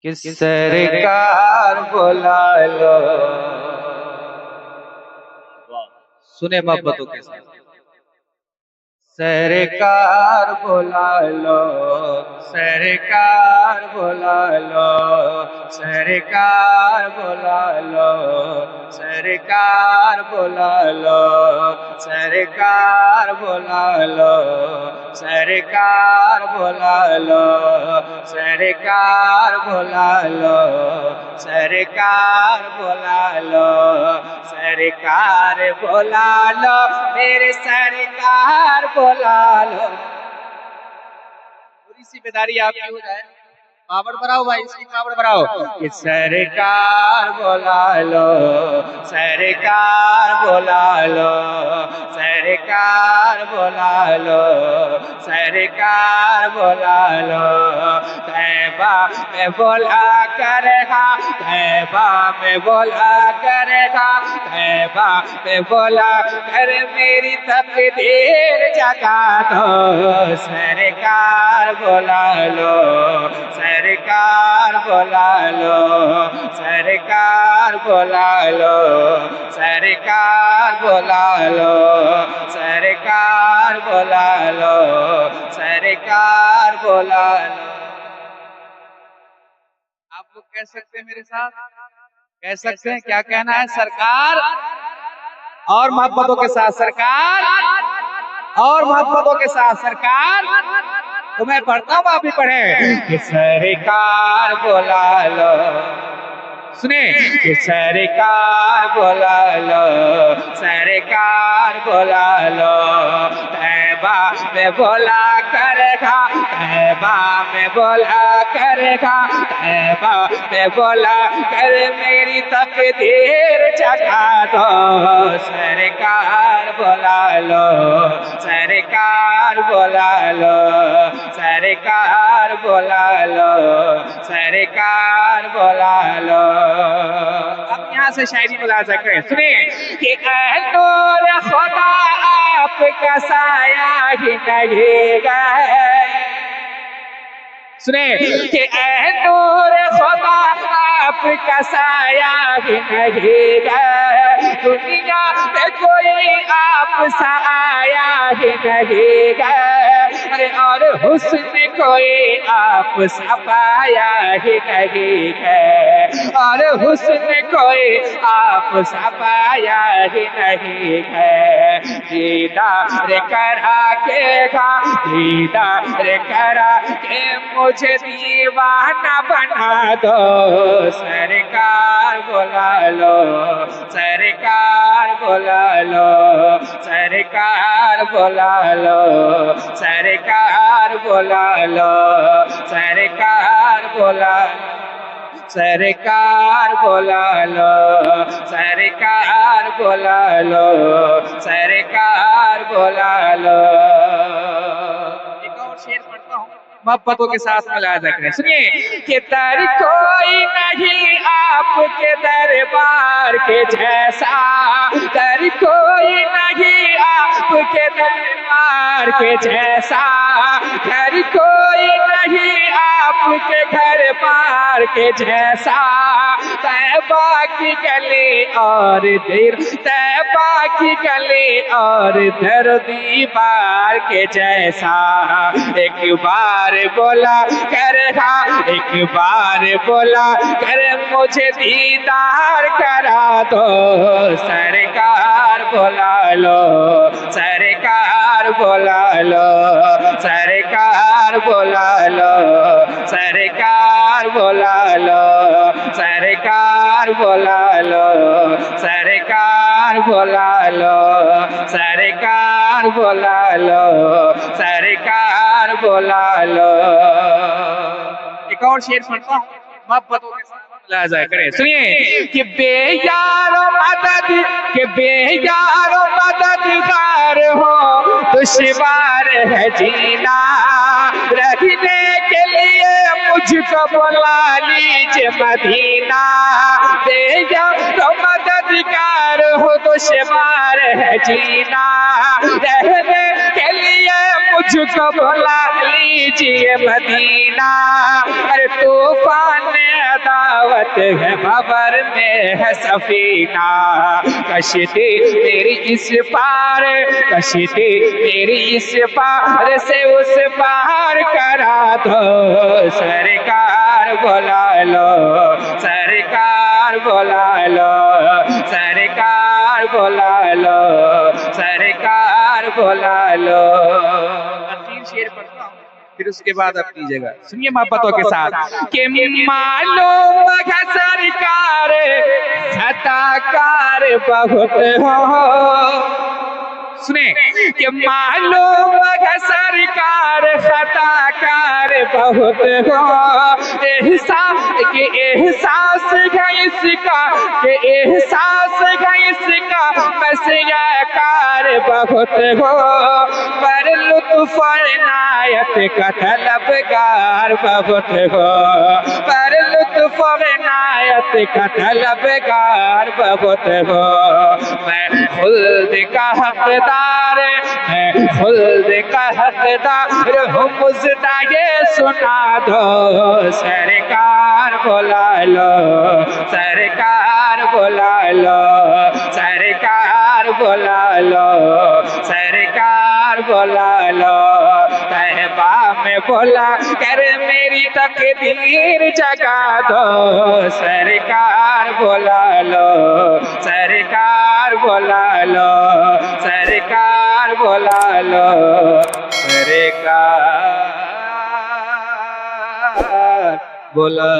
कि सरकार बुला लो। सुने मोहब्बतों के साथ, सरकार बुला लो, सरकार बुला लो, सरकार बुला लो, सरकार बुला लो, सरकार बुला लो, सरकार बुला लो, सरकार बुला लो, सरकार बुला लो, सरकार बुला लो, मेरे सरकार बुला लो। पूरी जिम्मेदारी आपकी हो जाए। पावड़ बढ़ाओ भाई, इसकी पावड़ बढ़ाओ कि सरकार बुला लो, सरकार बुला लो, सरकार बुला लो, सरकार बुला लो। तैबा में बोला करेगा, तैबा में बोला करेगा, तैबा में बोला कर मेरी तकदीर जगा दो। सरकार बुला लो, सरकार बुला लो, सरकार बुला लो, सरकार बुला लो, सरकार बुला लो, सरकार बुला लो। आप लोग कह सकते हैं मेरे साथ, कह सकते हैं क्या कहना है? सरकार और मोहब्बतों के साथ, सरकार और मोहब्बतों के साथ, सरकार। तो मैं पढ़ता हूँ, आप भी पढ़े कि सरकार बुला लो। सुने कि सरकार बुला लो, सरकार बुला लो। तैबा में बोला करेगा, तैबा में बोला करेगा, तैबा में बोला कर मेरी तकदीर जगा दो। सरकार बुला लो, सरकार बुला लो, सरकार बुला लो, सरकार बुला लो। अब यहाँ से शायरी बुला सकते हैं। सुने कि नूर खुदा आपका साया ही लगेगा। सुने कि नूर खुदा आपका साया ही लगेगा। दुनिया में कोई आप सा आया ही लगेगा। अरे और हुस्न कोई आप सा पाया ही नहीं है, और हुस्न कोई आप सा पाया ही नहीं है। दीदार करा के गा, दीदार करा के मुझे दीवाना बना दो। सरकार बुला लो, सरकार बुला लो, सरकार बुला लो, सरकार बुला लो, सरकार बुला लो, सरकार बुला लो, सरकार बुला लो, सरकार बुला लो। एक और शेर पढ़ता हूँ, मोहब्बतों के साथ मिला सकते हैं। सुनिए कि दर कोई नहीं आपके दरबार के जैसा, दर कोई नहीं आपके दरबार के जैसा, घर कोई नहीं आपके घर बार के जैसा। तैबा की गली और देर, तैबा की गली और दर दीवार के जैसा। एक बार बोला करेगा, एक बार बोला कर मुझे दीदार करा दो। सरकार बुला लो, सरकार बुला लो, सरकार बुला लो, सरकार बुला लो, सरकार बुला लो, सरकार बुला लो, सरकार बुला लो, सरकार बुला लो। एक और शेर पढ़ता हूँ, मोहब्बतों के साथ मिला जाए करे। सुनिए कि बेयारो मदद, कि बेयारो मददगार हो दुश्वार है जीना। रहने के लिए मुझको बुला लीजिए मदीना। बेयारो मददगार हो दुश्वार है जीना। रहने के लिए मुझको बुला लीजिए मदीना। अरे तूफान दावत है खबर में है सफीना, कश्ती मेरी इस पार, कश्ती मेरी इस पार से उस पार करा दो, सरकार बुला लो, सरकार बुला लो, सरकार बुला लो, सरकार बुला लो। तीन शेर पढ़ता हूँ, फिर उसके बाद अपनी जगह सुनिए मोहब्बतों के साथ। कि मालूम है सरकार खताकार बहुत हो, सुने कि मालूम है सरकार खताकार बहुत हो, एहसास के एहसास है इसका, के एहसास है इसका बस ये कार बहुत हो, पर लुत्फ नायत का तलबगार बहुत हो, पर लुत्फ नायत का तलबगार बहुत हो। मैं खुल्द का हकदार, मैं खुल्द का हकदार हूँ, मुझदा ये सुना दो, सरकार बुला लो, सरकार बुला लो, सरकार बुला लो, सरकार बुला लो। तहबा में बोला कर मेरी तकदीर जगा दो, सरकार बुला लो, सरकार बुला लो, सरकार बुला लो, सरकार बुला